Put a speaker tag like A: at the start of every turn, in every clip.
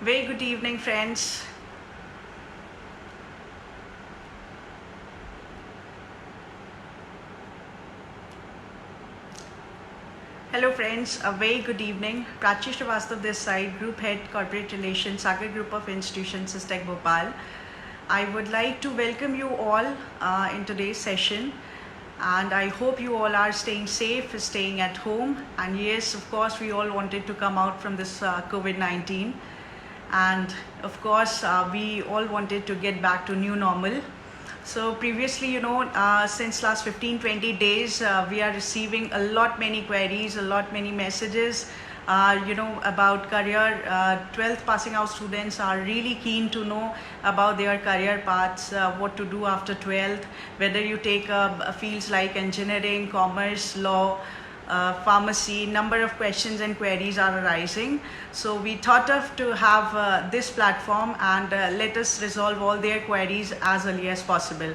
A: Very good evening, friends. Hello, friends. A very good evening. Prachi Srivastav this side, Group Head Corporate Relations, Sagar Group of Institutions, SysTech Bhopal. I would like to welcome you all in today's session. And I hope you all are staying safe, staying at home. And yes, of course, we all wanted to come out from this COVID-19. And of course, we all wanted to get back to new normal. So previously, since last 15-20 days, we are receiving a lot many queries, a lot many messages, about career. 12th passing out students are really keen to know about their career paths, what to do after 12th, whether you take fields like engineering, commerce, law, pharmacy. Number of questions and queries are arising. So we thought of to have this platform and let us resolve all their queries as early as possible.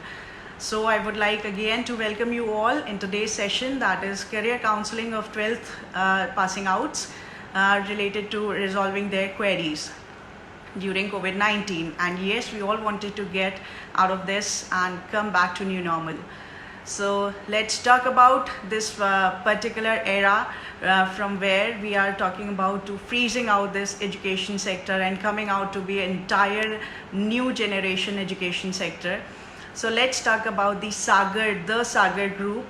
A: So I would like again to welcome you all in today's session, that is career counseling of 12th passing outs related to resolving their queries during COVID-19. And yes, we all wanted to get out of this and come back to new normal. So let's talk about this particular era from where we are talking about to freezing out this education sector and coming out to be an entire new generation education sector. So let's talk about the Sagar group.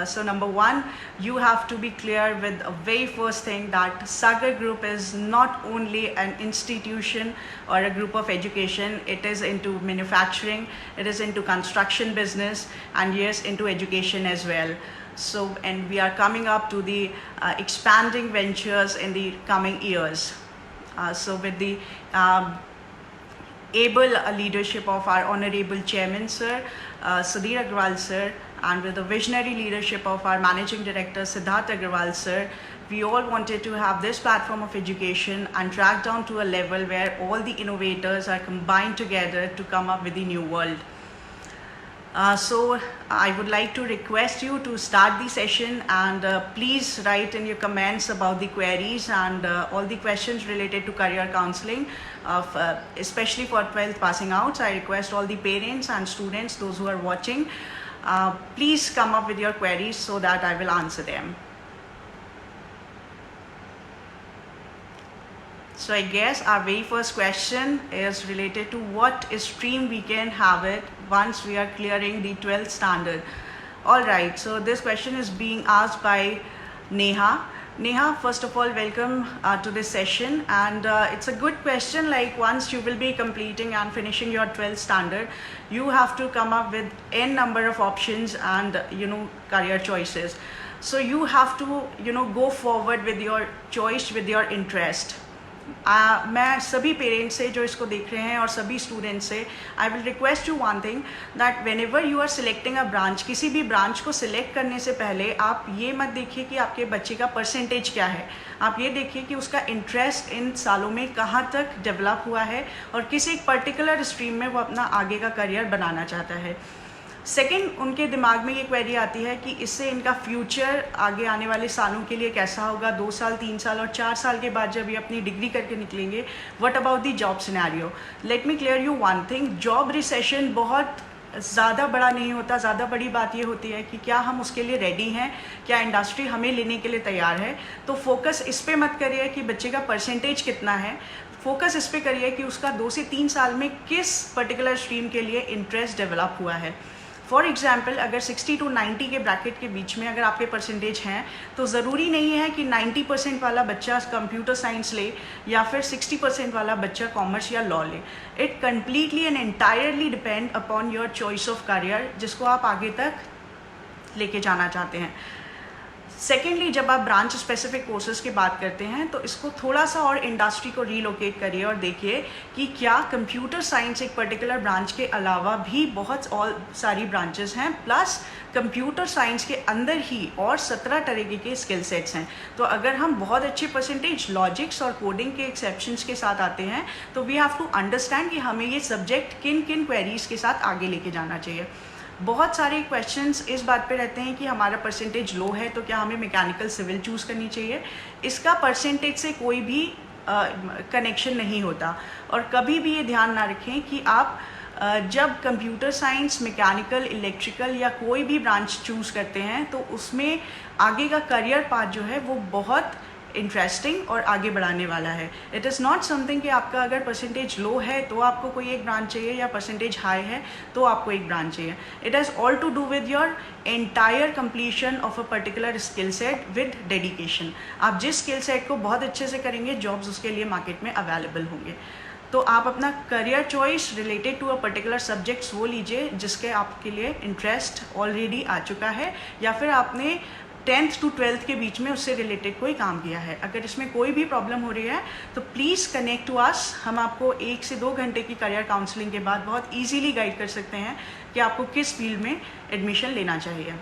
A: So number one, you have to be clear with a very first thing that Sagar group is not only an institution or a group of education. It is into manufacturing, it is into construction business, and yes, into education as well. So, and we are coming up to the expanding ventures in the coming years. So with the able leadership of our Honorable Chairman Sir, Sudhir Agrawal Sir, and with the visionary leadership of our Managing Director Siddharth Agrawal Sir, we all wanted to have this platform of education and track down to a level where all the innovators are combined together to come up with the new world. So I would like to request you to start the session and please write in your comments about the queries and all the questions related to career counseling, especially for 12th passing outs. I request all the parents and students, those who are watching, please come up with your queries so that I will answer them. So I guess our very first question is related to what stream we can have it once we are clearing the 12th standard. Alright, so this question is being asked by Neha. Neha, first of all, welcome to this session, and it's a good question. Like, once you will be completing and finishing your 12th standard, you have to come up with n number of options and career choices. So you have to go forward with your choice, with your interest. मैं सभी parents से जो इसको देख रहे हैं और सभी स्टूडेंट्स से I will request you one thing that whenever you are selecting a branch, किसी भी ब्रांच को सिलेक्ट करने से पहले आप ये मत देखिए कि आपके बच्चे का परसेंटेज क्या है, आप ये देखिए कि उसका इंटरेस्ट इन सालों में कहाँ तक डेवलप हुआ है और किसी एक पर्टिकुलर स्ट्रीम में वो अपना आगे का करियर बनाना चाहता है. सेकेंड, उनके दिमाग में ये क्वेरी आती है कि इससे इनका फ्यूचर आगे आने वाले सालों के लिए कैसा होगा, 2 साल 3 साल और 4 साल के बाद जब ये अपनी डिग्री करके निकलेंगे. What about the job scenario? Let me clear you one thing, job recession बहुत ज़्यादा बड़ा नहीं होता. ज़्यादा बड़ी बात ये होती है कि क्या हम उसके लिए रेडी हैं, क्या इंडस्ट्री हमें लेने के लिए तैयार है. तो फोकस इस पर मत करिए कि बच्चे का परसेंटेज कितना है, फोकस इस पर करिए कि उसका 2 से 3 साल में किस पर्टिकुलर स्ट्रीम के लिए इंटरेस्ट डेवलप हुआ है. फॉर एग्जाम्पल, अगर 60 to 90 के ब्रैकेट के बीच में अगर आपके परसेंटेज हैं तो ज़रूरी नहीं है कि 90% वाला बच्चा कंप्यूटर साइंस ले या फिर 60% वाला बच्चा कॉमर्स या लॉ ले. It completely and entirely depend upon your choice of career, जिसको आप आगे तक लेके जाना चाहते हैं. सेकेंडली, जब आप ब्रांच स्पेसिफिक कोर्सेज की बात करते हैं तो इसको थोड़ा सा और इंडस्ट्री को रीलोकेट करिए और देखिए कि क्या कंप्यूटर साइंस एक पर्टिकुलर ब्रांच के अलावा भी बहुत और सारी ब्रांचेस हैं, प्लस कंप्यूटर साइंस के अंदर ही और 17 तरीके के स्किल सेट्स हैं. तो अगर हम बहुत अच्छे परसेंटेज लॉजिक्स और कोडिंग के एक्सेप्शंस के साथ आते हैं तो वी हैव टू अंडरस्टैंड कि हमें ये सब्जेक्ट किन किन क्वेरीज के साथ आगे लेके जाना चाहिए. बहुत सारे क्वेश्चंस इस बात पे रहते हैं कि हमारा परसेंटेज लो है तो क्या हमें मैकेनिकल सिविल चूज़ करनी चाहिए. इसका परसेंटेज से कोई भी कनेक्शन नहीं होता। और कभी भी ये ध्यान ना रखें कि आप जब कंप्यूटर साइंस, मैकेनिकल, इलेक्ट्रिकल या कोई भी ब्रांच चूज़ करते हैं तो उसमें आगे का करियर पाथ जो है वो बहुत इंटरेस्टिंग और आगे बढ़ाने वाला है। इट इज़ नॉट समथिंग कि आपका अगर परसेंटेज लो है तो आपको कोई एक ब्रांच चाहिए या परसेंटेज हाई है तो आपको एक ब्रांच चाहिए। It has all to do with your entire completion of a particular skill set with dedication. आप जिस स्किल सेट को बहुत अच्छे से करेंगे, जॉब्स उसके लिए मार्केट में अवेलेबल होंगे। तो आप अपना career choice related to a particular subjects वो लीजिए जिसके आपके लिए इंटरेस्ट ऑलरेडी आ चुका है या फिर आपने 10th to 12th के बीच में उससे रिलेटेड कोई काम किया है। अगर इसमें कोई भी प्रॉब्लम हो रही है तो प्लीज़ कनेक्ट टू अस। हम आपको 1 से 2 घंटे की करियर काउंसलिंग के बाद बहुत ईजीली गाइड कर सकते हैं कि आपको किस फील्ड में एडमिशन लेना चाहिए।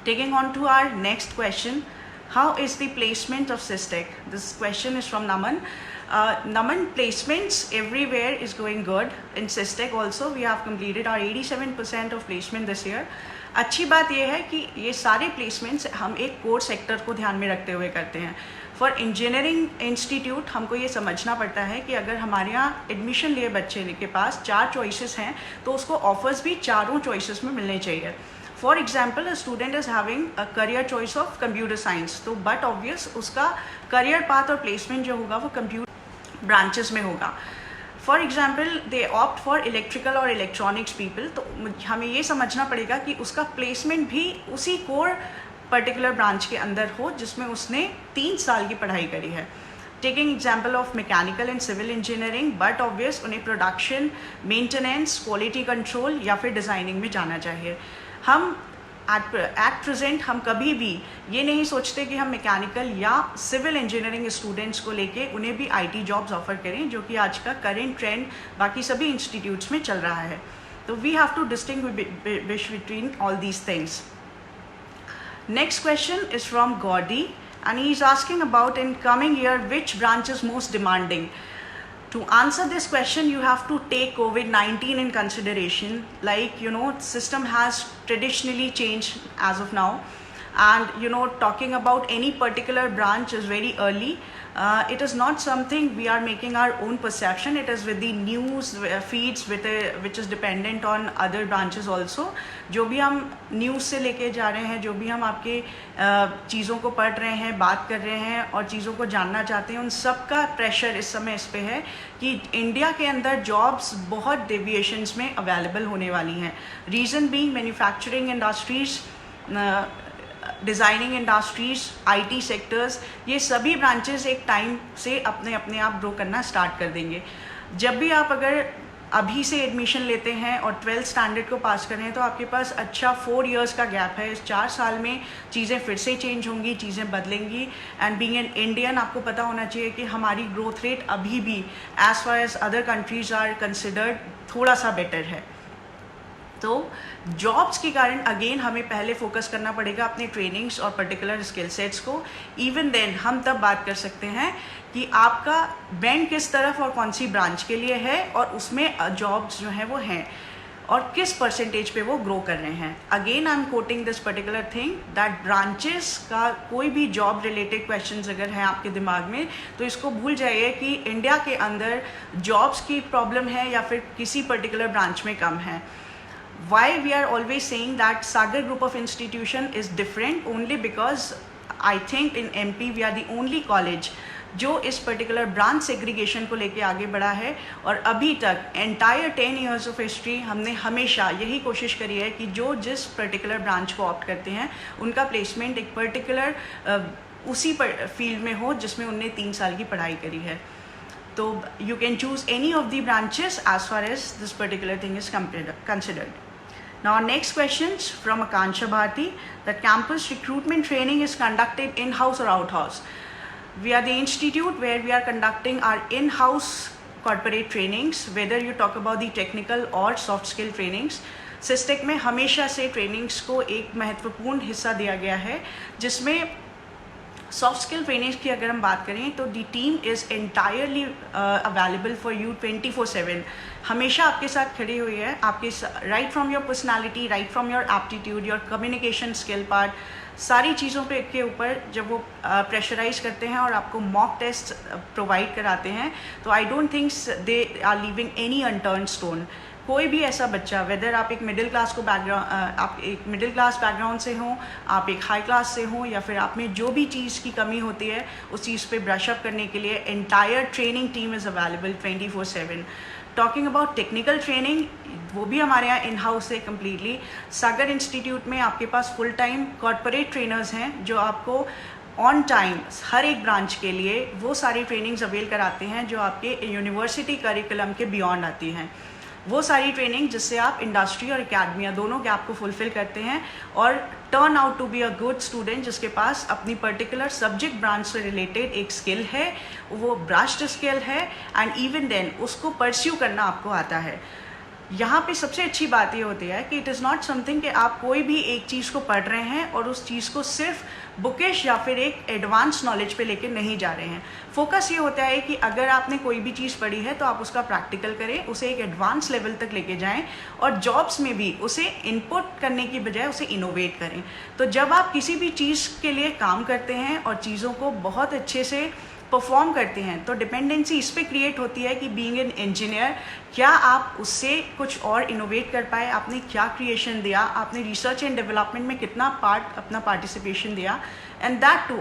A: Taking on to our next question, how is the placement of Sistec? This question is from Naman. Naman, placements everywhere is going good. In SISTEC also we have completed our 87% of placement this year. अच्छी बात यह है कि ये सारे placements हम एक core sector को ध्यान में रखते हुए करते हैं। फॉर इंजीनियरिंग इंस्टीट्यूट हमको ये समझना पड़ता है कि अगर हमारे यहाँ एडमिशन लिए बच्चे के पास 4 चॉइसेस हैं तो उसको ऑफर्स भी चारों चॉइसेस में मिलने चाहिए। For example, a student is having a career choice of computer science, तो बट ऑब्वियस उसका करियर पाथ और प्लेसमेंट जो होगा वो कंप्यूटर ब्रांचेस में होगा। For example, they opt for electrical और इलेक्ट्रॉनिक्स पीपल, तो हमें ये समझना पड़ेगा कि उसका प्लेसमेंट भी उसी कोर पर्टिकुलर ब्रांच के अंदर हो जिसमें उसने 3 साल की पढ़ाई करी है। Taking example of mechanical and civil engineering, but obvious उन्हें प्रोडक्शन, मेंटेनेंस, क्वालिटी कंट्रोल या फिर डिज़ाइनिंग में जाना चाहिए। हम एट प्रेजेंट हम कभी भी ये नहीं सोचते कि हम मैकेनिकल या सिविल इंजीनियरिंग स्टूडेंट्स को लेके उन्हें भी आईटी जॉब्स ऑफर करें, जो कि आज का करेंट ट्रेंड बाकी सभी इंस्टीट्यूट्स में चल रहा है। तो we have to distinguish between all these things. Next question is from गॉडी and he is asking about in coming year which branch is most demanding. To answer this question, you have to take COVID-19 in consideration. Like, you know, system has traditionally changed as of now, and you know, talking about any particular branch is very early. It is not something we are making our own perception. It is with the news feeds which is dependent on other branches also. जो भी हम news से लेके जा रहे हैं, जो भी हम आपके चीज़ों को पढ़ रहे हैं, बात कर रहे हैं और चीज़ों को जानना चाहते हैं, उन सब का प्रेशर इस समय इस पे है कि इंडिया के अंदर जॉब्स बहुत डेविएशंस में अवेलेबल होने वाली हैं। Reason being manufacturing industries, designing industries, IT sectors, ये सभी ब्रांचेस एक टाइम से अपने आप ग्रो करना स्टार्ट कर देंगे। जब भी आप अगर अभी से एडमिशन लेते हैं और 12th स्टैंडर्ड को पास कर रहे हैं तो आपके पास अच्छा 4 इयर्स का गैप है। इस 4 साल में चीज़ें फिर से चेंज होंगी, चीज़ें बदलेंगी। एंड बीइंग एन इंडियन, आपको पता होना चाहिए कि हमारी ग्रोथ रेट अभी भी as far as other countries are considered थोड़ा सा बेटर है। तो जॉब्स के कारण अगेन हमें पहले फोकस करना पड़ेगा अपने ट्रेनिंग्स और पर्टिकुलर स्किल सेट्स को। इवन देन हम तब बात कर सकते हैं कि आपका बैंड किस तरफ और कौन सी ब्रांच के लिए है और उसमें जॉब्स जो हैं वो हैं और किस परसेंटेज पे वो ग्रो कर रहे हैं। Again I am quoting this particular thing that branches का कोई भी जॉब रिलेटेड क्वेश्चंस अगर हैं आपके दिमाग में तो इसको भूल जाइए कि इंडिया के अंदर जॉब्स की प्रॉब्लम है या फिर किसी पर्टिकुलर ब्रांच में कम है। Why we are always saying that Sagar group of institution is different only because I think in MP we are the only college जो इस पर्टिकुलर ब्रांच सेग्रीगेशन को लेके आगे बढ़ा है। और अभी तक एंटायर 10 years ऑफ हिस्ट्री हमने हमेशा यही कोशिश करी है कि जो जिस पर्टिकुलर ब्रांच को ऑप्ट करते हैं उनका प्लेसमेंट एक पर्टिकुलर उसी फील्ड में हो जिसमें उनने 3 साल की पढ़ाई करी है। तो you can choose any of the branches as far as this particular thing is considered. Now our next questions from Akansha Bharti, that campus recruitment training is conducted in-house or out-house. We are the institute where we are conducting our in-house corporate trainings, whether you talk about the technical or soft skill trainings. SISTEC में हमेशा से trainings को एक महत्वपूर्ण हिस्सा दिया गया है, जिसमें सॉफ्ट स्किल ट्रेनिंग्स की अगर हम बात करें तो the team is entirely available for you 24/7। हमेशा आपके साथ खड़ी हुई है, आपके right from your personality, right from your aptitude, your communication skill part, सारी चीज़ों के ऊपर जब वो प्रेशराइज करते हैं और आपको मॉक टेस्ट प्रोवाइड कराते हैं, तो I don't think they are leaving any unturned stone. कोई भी ऐसा बच्चा, वेदर आप एक मिडिल क्लास आप एक मिडिल क्लास बैकग्राउंड से हों, आप एक हाई क्लास से हों, या फिर आप में जो भी चीज़ की कमी होती है उस चीज़ पे ब्रश अप करने के लिए entire training team is available 24/7। Talking about technical training, वो भी हमारे यहाँ इन हाउस है कम्प्लीटली। सागर इंस्टीट्यूट में आपके पास फुल टाइम कॉर्पोरेट ट्रेनर्स हैं जो आपको ऑन टाइम हर एक ब्रांच के लिए वो सारी ट्रेनिंग्स अवेल कराते हैं जो आपके यूनिवर्सिटी करिकुलम के बियॉन्ड आती हैं। वो सारी ट्रेनिंग जिससे आप इंडस्ट्री और एकेडमिया दोनों गैप को फुलफिल करते हैं और turn out to be a good student जिसके पास अपनी पर्टिकुलर सब्जेक्ट ब्रांच से रिलेटेड एक स्किल है, वो ब्रास्ड स्किल है, एंड इवन देन उसको परस्यू करना आपको आता है। यहाँ पे सबसे अच्छी बात ये होती है कि इट इज़ नॉट समथिंग कि आप कोई भी एक चीज़ को पढ़ रहे हैं और उस चीज़ को सिर्फ बुकिश या फिर एक एडवांस नॉलेज पे लेके नहीं जा रहे हैं। फोकस ये होता है कि अगर आपने कोई भी चीज़ पढ़ी है तो आप उसका प्रैक्टिकल करें, उसे एक एडवांस लेवल तक लेके जाएं और जॉब्स में भी उसे इनपुट करने की बजाय उसे इनोवेट करें। तो जब आप किसी भी चीज़ के लिए काम करते हैं और चीज़ों को बहुत अच्छे से परफॉर्म करते हैं तो डिपेंडेंसी इस पे क्रिएट होती है कि बीइंग एन इंजीनियर क्या आप उससे कुछ और इनोवेट कर पाए, आपने क्या क्रिएशन दिया, आपने रिसर्च एंड डेवलपमेंट में कितना अपना पार्टिसिपेशन दिया, and that too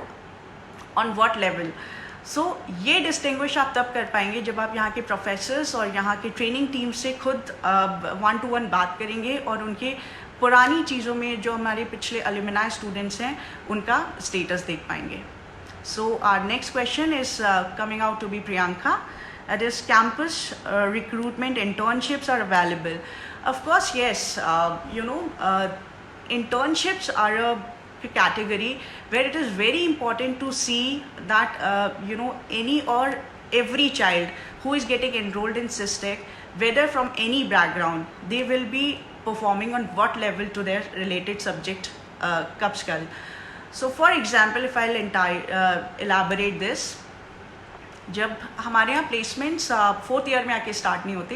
A: on what level. So ये डिस्टिंग्विश आप तब कर पाएंगे जब आप यहाँ के प्रोफेसर्स और यहाँ के ट्रेनिंग टीम से खुद 1-to-1 बात करेंगे और उनके पुरानी चीज़ों में जो हमारे पिछले अलुमिनाई स्टूडेंट्स हैं उनका स्टेटस देख पाएंगे। So our next question is coming out to be Priyanka. That is, campus recruitment internships are available. Of course, yes. Internships are a category where it is very important to see that any or every child who is getting enrolled in SysTech, whether from any background, they will be performing on what level to their related subject Kapskal. So for example, if I'll elaborate this, जब हमारे यहाँ placements 4th year में आके start नहीं होते,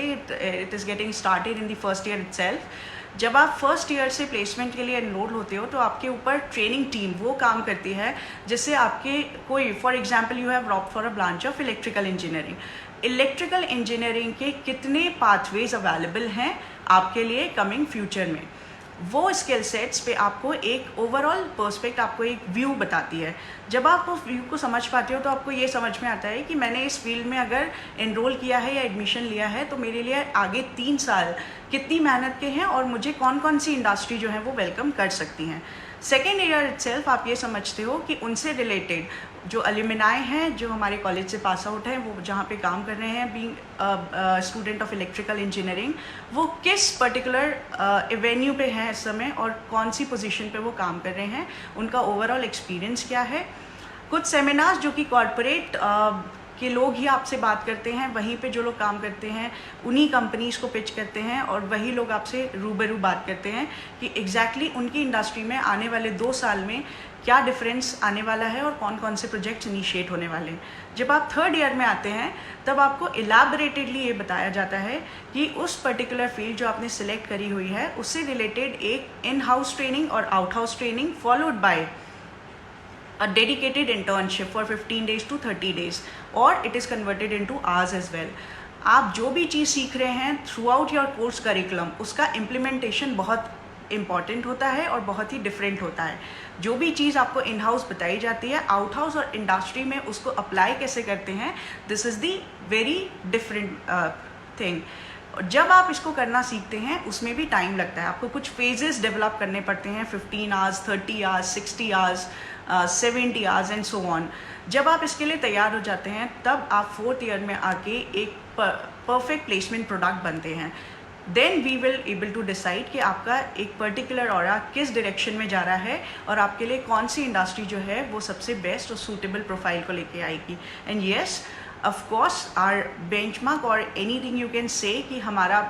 A: it is getting started in the first year itself. जब आप first year से प्लेसमेंट के लिए एनरोल होते हो तो आपके ऊपर ट्रेनिंग टीम वो काम करती है जिससे आपके कोई, for example you have opt for a branch of electrical engineering. Electrical engineering के कितने पाथवेज अवेलेबल हैं आपके लिए कमिंग फ्यूचर में, वो स्किल सेट्स पे आपको एक ओवरऑल पर्सपेक्ट, आपको एक व्यू बताती है। जब आप उस व्यू को समझ पाते हो तो आपको ये समझ में आता है कि मैंने इस फील्ड में अगर एनरोल किया है या एडमिशन लिया है तो मेरे लिए आगे 3 साल कितनी मेहनत के हैं और मुझे कौन कौन सी इंडस्ट्री जो है वो वेलकम कर सकती हैं। सेकेंड ईयर इटसेल्फ आप ये समझते हो कि उनसे रिलेटेड जो अलुमिनाई हैं जो हमारे कॉलेज से पास आउट हैं, वो जहाँ पे काम कर रहे हैं being student of electrical engineering, वो किस पर्टिकुलर एवेन्यू पे हैं इस समय और कौन सी पोजीशन पे वो काम कर रहे हैं, उनका ओवरऑल एक्सपीरियंस क्या है। कुछ सेमिनार्स जो कि कॉरपोरेट के लोग ही आपसे बात करते हैं, वहीं पे जो लोग काम करते हैं उन्हीं कंपनीज़ को पिच करते हैं और वही लोग आपसे रूबरू बात करते हैं कि एग्जैक्टली उनकी इंडस्ट्री में आने वाले 2 साल में क्या डिफरेंस आने वाला है और कौन कौन से प्रोजेक्ट्स इनिशिएट होने वाले हैं। जब आप 3rd ईयर में आते हैं तब आपको इलाबरेटेडली ये बताया जाता है कि उस पर्टिकुलर फील्ड जो आपने सिलेक्ट करी हुई है उससे रिलेटेड एक इन हाउस ट्रेनिंग और out house training followed by a dedicated internship for 15 days to 30 days or it is converted into hours as well. आप जो भी चीज़ सीख रहे हैं through out your course curriculum, उसका इम्प्लीमेंटेशन बहुत इंपॉर्टेंट होता है और बहुत ही डिफरेंट होता है। जो भी चीज़ आपको इन हाउस बताई जाती है, आउट हाउस और इंडस्ट्री में उसको अप्लाई कैसे करते हैं, this is the very different thing. जब आप इसको करना सीखते हैं उसमें भी टाइम लगता है, आपको कुछ फेजेस डेवलप करने पड़ते हैं, 15 hours, 30 hours, 60 hours, 70 hours and so on. जब आप इसके लिए तैयार हो जाते हैं तब आप 4th ईयर में आके एक परफेक्ट प्लेसमेंट प्रोडक्ट बनते हैं। Then we will able to decide कि आपका एक पर्टिकुलर ऑरा किस डायरेक्शन में जा रहा है और आपके लिए कौन सी इंडस्ट्री जो है वो सबसे बेस्ट और सूटेबल प्रोफाइल को लेके आएगी। And yes, of course our benchmark और एनीथिंग यू कैन से कि हमारा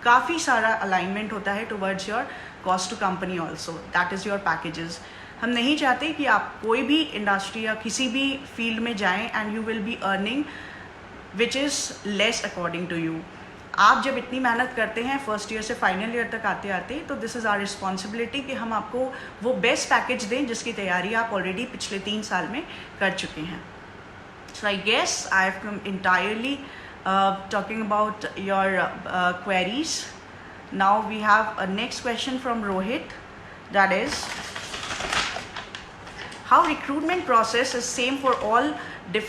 A: काफ़ी सारा अलाइनमेंट होता है towards your cost to company also, that is your packages. हम नहीं चाहते कि आप कोई भी इंडस्ट्री या किसी भी फील्ड में जाएं and you will be earning which is less according to you. आप जब इतनी मेहनत करते हैं फर्स्ट ईयर से फाइनल ईयर तक आते आते, तो दिस इज़ आवर रिस्पॉन्सिबिलिटी कि हम आपको वो बेस्ट पैकेज दें जिसकी तैयारी आप ऑलरेडी पिछले 3 साल में कर चुके हैं. So I guess I have come entirely talking about your queries. Now we have a next question from Rohit, that is, how recruitment process is same for all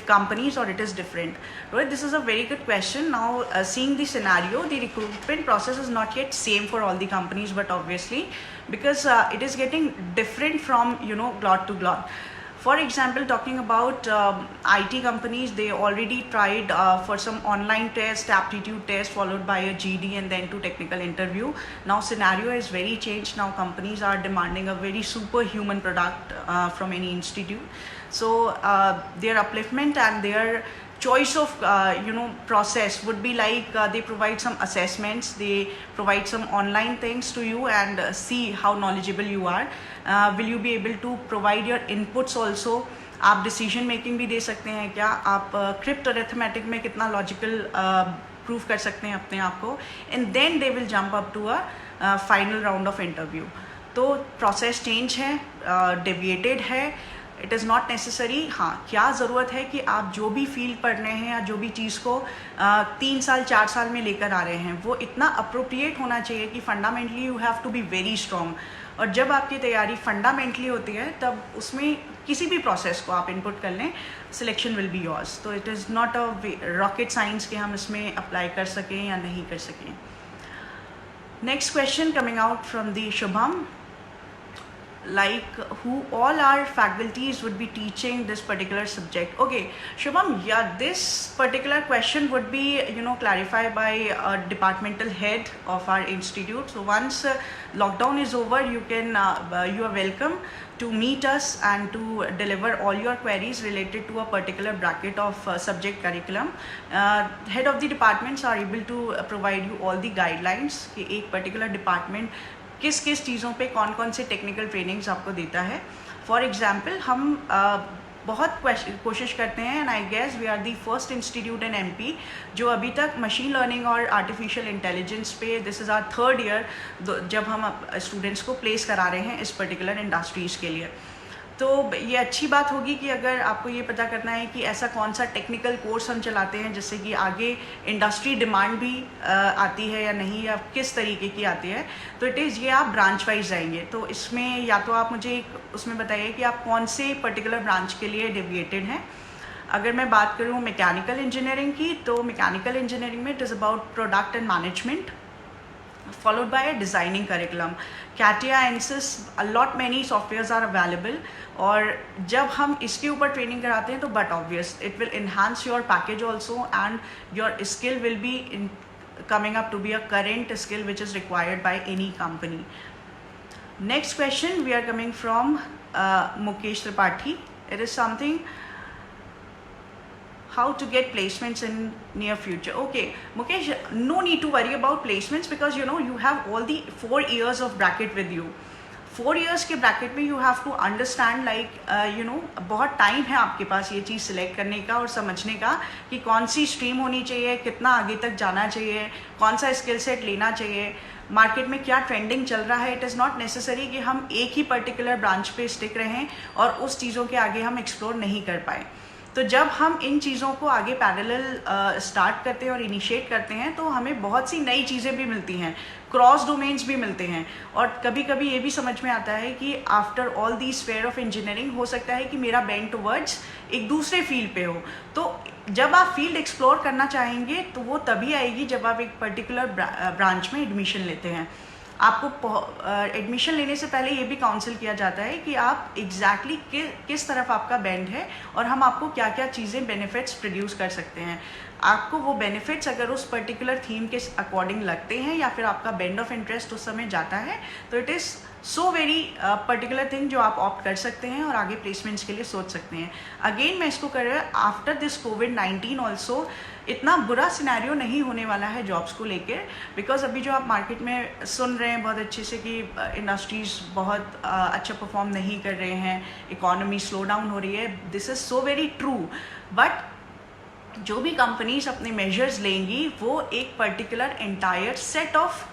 A: companies or it is different? Rohit, this is a very good question. Now seeing the scenario, the recruitment process is not yet same for all the companies, but obviously because it is getting different from glot to glot. For example, talking about IT companies, they already tried for some online test, aptitude test, followed by a GD and then to technical interview. Now scenario is very changed. Now companies are demanding a very superhuman product from any institute. So their upliftment and their choice of process would be like they provide some assessments, they provide some online things to you and see how knowledgeable you are. Will you be able to provide your inputs also? आप decision making भी दे सकते हैं क्या? आप crypt arithmetic में कितना logical prove कर सकते हैं अपने आप को? And then they will jump up to a final round of interview. तो प्रोसेस चेंज है, डेविएटेड है. It is not necessary. हाँ, क्या ज़रूरत है कि आप जो भी फील्ड पढ़ रहे हैं या जो भी चीज़ को 3 साल 4 साल में लेकर आ रहे हैं, वो इतना अप्रोप्रिएट होना चाहिए कि fundamentally you have to be very strong. और जब आपकी तैयारी फंडामेंटली होती है, तब उसमें किसी भी प्रोसेस को आप इनपुट कर लें, सिलेक्शन विल बी योर्स. तो it is not a rocket science कि हम इसमें अप्लाई कर सकें या नहीं कर सकें. Next question coming out from the Shubham, like who all our faculties would be teaching this particular subject. Okay, Shubham, yeah, this particular question would be clarified by a departmental head of our institute. So once lockdown is over, you are welcome to meet us and to deliver all your queries related to a particular bracket of subject curriculum. Head of the departments are able to provide you all the guidelines कि एक particular department किस किस चीज़ों पे कौन कौन से technical trainings आपको देता है. फॉर एग्जांपल, हम बहुत कोशिश करते हैं, and I guess we are the first institute in MP जो अभी तक मशीन लर्निंग और आर्टिफिशियल इंटेलिजेंस पे, this is our 3rd year जब हम स्टूडेंट्स को प्लेस करा रहे हैं इस पर्टिकुलर इंडस्ट्रीज़ के लिए. तो ये अच्छी बात होगी कि अगर आपको ये पता करना है कि ऐसा कौन सा टेक्निकल कोर्स हम चलाते हैं जिससे कि आगे इंडस्ट्री डिमांड भी आती है या नहीं, या किस तरीके की आती है, तो इट इज़ ये आप ब्रांच वाइज जाएंगे. तो इसमें या तो आप मुझे उसमें बताइए कि आप कौन से पर्टिकुलर ब्रांच के लिए डेविएटेड हैं. अगर मैं बात करूँ मैकेनिकल इंजीनियरिंग की, तो मैकेनिकल इंजीनियरिंग में it is about product and management followed by a designing curriculum. CATIA, ANSYS, a lot many softwares are available. और जब हम इसके ऊपर ट्रेनिंग कराते हैं तो but obvious it will enhance your package also and your skill will be coming up to be a current skill which is required by any company. Next question we are coming from Mukesh Tripathi. It is something, how to get placements in near future. Okay, Mukesh, no need to worry about placements because you have all the 4 years of bracket with you. 4 years के bracket में you have to understand like बहुत time है आपके पास ये चीज़ select करने का और समझने का कि कौन सी स्ट्रीम होनी चाहिए, कितना आगे तक जाना चाहिए, कौन सा स्किल सेट लेना चाहिए, मार्केट में क्या ट्रेंडिंग चल रहा है. इट इज़ नॉट नेसेसरी कि हम एक ही पर्टिकुलर ब्रांच पे स्टिक रहें और उस चीज़ों के आगे हम एक्सप्लोर नहीं कर पाए. तो जब हम इन चीज़ों को आगे पैरेलल स्टार्ट करते हैं और इनिशिएट करते हैं तो हमें बहुत सी नई चीज़ें भी मिलती हैं, क्रॉस डोमेन्स भी मिलते हैं. और कभी कभी ये भी समझ में आता है कि after all the sphere of engineering हो सकता है कि मेरा बेंड टुवर्ड्स एक दूसरे फील्ड पे हो. तो जब आप फील्ड एक्सप्लोर करना चाहेंगे तो वो तभी आएगी जब आप एक पर्टिकुलर ब्रांच में एडमिशन लेते हैं. आपको एडमिशन लेने से पहले ये भी काउंसिल किया जाता है कि आप एग्जैक्टली किस तरफ आपका बेंड है और हम आपको क्या क्या चीज़ें बेनिफिट्स प्रोड्यूस कर सकते हैं. आपको वो बेनिफिट्स अगर उस पर्टिकुलर थीम के अकॉर्डिंग लगते हैं या फिर आपका बेंड ऑफ इंटरेस्ट उस समय जाता है तो it is so very particular thing जो आप ऑप्ट कर सकते हैं और आगे प्लेसमेंट्स के लिए सोच सकते हैं. अगेन मैं इसको कर रहा हूँ आफ्टर दिस कोविड-19 ऑल्सो इतना बुरा सिनेरियो नहीं होने वाला है जॉब्स को लेकर, बिकॉज अभी जो आप मार्केट में सुन रहे हैं बहुत अच्छे से कि इंडस्ट्रीज़ बहुत अच्छा परफॉर्म नहीं कर रहे हैं, इकोनॉमी स्लो डाउन हो रही है. This is so very true. But जो भी कंपनीज अपने मेजर्स लेंगी वो एक particular entire set of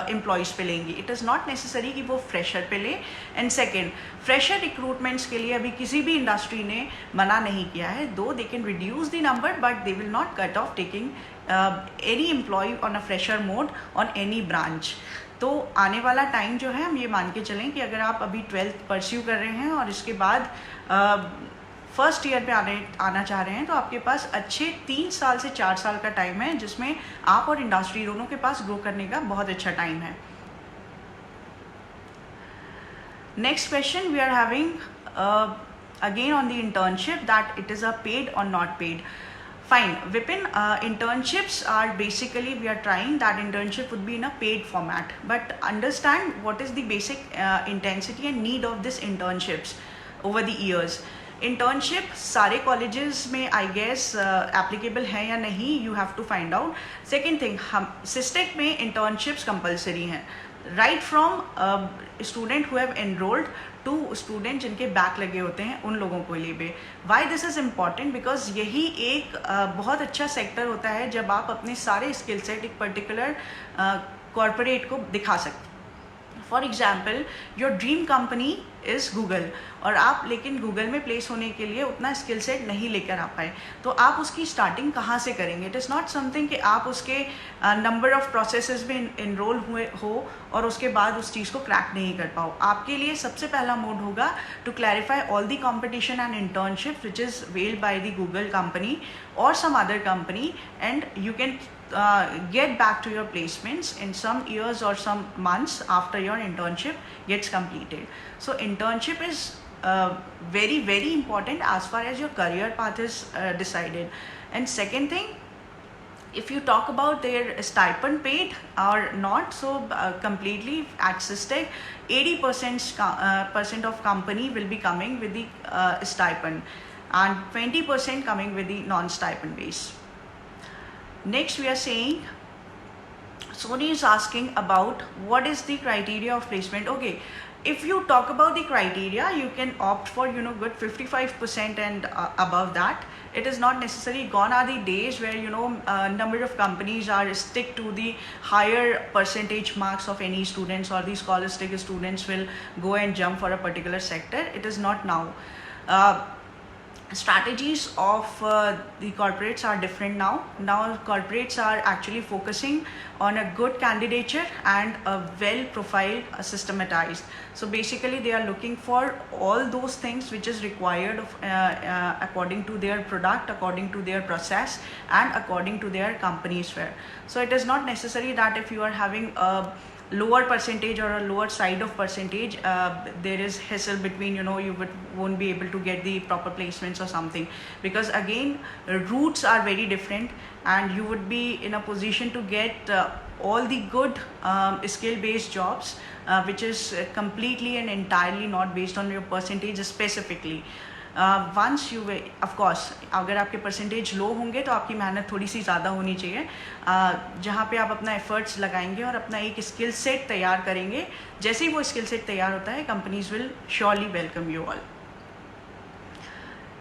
A: employees पे लेंगी. इट इज़ नॉट नेसेसरी कि वो फ्रेशर पे ले. एंड सेकेंड, फ्रेशर रिक्रूटमेंट्स के लिए अभी किसी भी इंडस्ट्री ने मना नहीं किया है. Though they can reduce the number but they will not cut off taking any employ on a fresher mode on any branch. तो आने वाला टाइम जो है हम ये मान के चलें कि अगर आप अभी 12th परस्यू कर रहे हैं और इसके बाद फर्स्ट ईयर पे आना चाह रहे हैं तो आपके पास अच्छे 3 साल से 4 साल का टाइम है जिसमें आप और इंडस्ट्री दोनों के पास ग्रो करने का बहुत अच्छा टाइम है. Next question we are having again on the internship that it is a paid और not paid. Fine, Vipin, internships are basically, we are trying that internship would be in a paid format, but understand what is the basic intensity and need of this internships over the years. Internship सारे colleges में I guess applicable है या नहीं, you have to find out. Second thing, हम SysTech में internships compulsory हैं, right from student who have enrolled to student जिनके back लगे होते हैं उन लोगों को लिए भी. Why this is important? Because यही एक बहुत अच्छा सेक्टर होता है जब आप अपने सारे स्किल सेट एक पर्टिकुलर कॉरपोरेट को दिखा सकते हैं. For example, your dream company is Google और आप लेकिन गूगल में प्लेस होने के लिए उतना स्किल सेट नहीं लेकर आ पाए, तो आप उसकी स्टार्टिंग कहाँ से करेंगे? इट इज़ नॉट समथिंग कि आप उसके नंबर ऑफ प्रोसेसेस में इनरोल हुए हो और उसके बाद उस चीज़ को क्रैक नहीं कर पाओ. आपके लिए सबसे पहला मोड होगा to clarify all the competition and internship which is held by the Google company और some other company, and you can get back to your placements in some years or some months after your internship gets completed. So internship is very very important as far as your career path is decided. And second thing, if you talk about their stipend paid or not, so completely at SysTech 80% of company will be coming with the stipend and 20% coming with the non-stipend base. Next we are saying, Sony is asking about what is the criteria of placement. Okay, if you talk about the criteria, you can opt for good 55% and above that. It is not necessary. Gone are the days where number of companies are stick to the higher percentage marks of any students, or the scholastic students will go and jump for a particular sector. It is not now. Strategies of the corporates are different now. Now corporates are actually focusing on a good candidature and a well profiled, systematized. So basically they are looking for all those things which is required of, according to their product, according to their process, and according to their company's fare. So it is not necessary that if you are having a lower percentage or a lower side of percentage, there is hassle between you won't be able to get the proper placements or something, because again routes are very different and you would be in a position to get all the good skill based jobs which is completely and entirely not based on your percentage specifically. Once you of course अगर आपके percentage लो होंगे तो आपकी मेहनत थोड़ी सी ज़्यादा होनी चाहिए, जहाँ पे आप अपना एफर्ट्स लगाएंगे और अपना एक स्किल सेट तैयार करेंगे. जैसे ही वो स्किल सेट तैयार होता है, companies will surely welcome you all.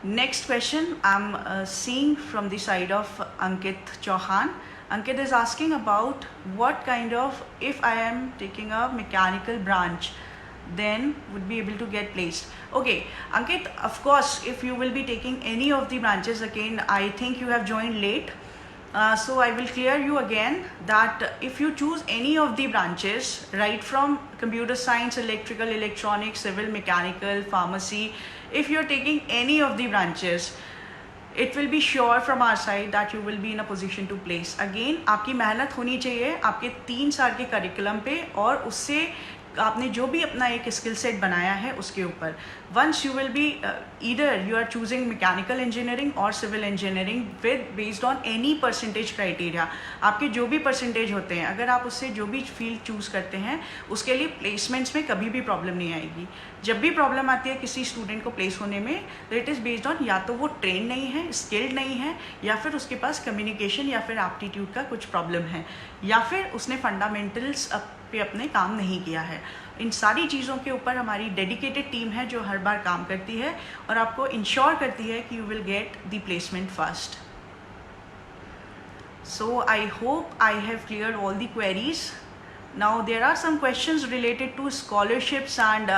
A: Next question I am seeing from the side of Ankit Chauhan. Ankit is asking about what kind of, if I am taking a mechanical branch, then would be able to get placed. Okay, Ankit, of course, if you will be taking any of the branches, again, I think you have joined late. So I will clear you again that if you choose any of the branches, right from computer science, electrical, electronics, civil, mechanical, pharmacy, if you're taking any of the branches, it will be sure from our side that you will be in a position to place. Again, आपकी मेहनत होनी चाहिए आपके 3 साल के curriculum पे, और उससे आपने जो भी अपना एक स्किल सेट बनाया है उसके ऊपर. Once you will be either you are choosing mechanical engineering और civil engineering with based on any percentage criteria. आपके जो भी परसेंटेज होते हैं, अगर आप उससे जो भी फील्ड चूज़ करते हैं, उसके लिए प्लेसमेंट्स में कभी भी प्रॉब्लम नहीं आएगी. जब भी प्रॉब्लम आती है किसी स्टूडेंट को प्लेस होने में, तो इट इज़ बेस्ड ऑन या तो वो ट्रेन नहीं है, स्किल्ड नहीं है, या फिर उसके पास कम्युनिकेशन या फिर एप्टीट्यूड का कुछ प्रॉब्लम है, या फिर उसने फंडामेंटल्स पे अपने काम नहीं किया है. इन सारी चीज़ों के ऊपर हमारी डेडिकेटेड टीम है जो हर बार काम करती है और आपको इंश्योर करती है कि you will get the placement first. So I hope I have cleared all the queries. Now there are some questions related to scholarships and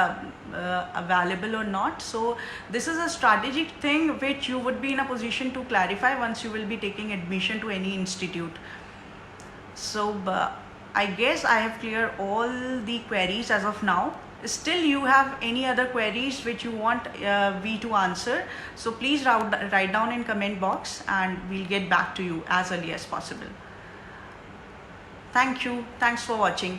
A: available or not. So this is a strategic thing which you would be in a position to clarify once you will be taking admission to any institute. So I guess I have cleared all the queries as of now. Still you have any other queries which you want we to answer, so please write down in comment box and we'll get back to you as early as possible. Thank you. Thanks for watching.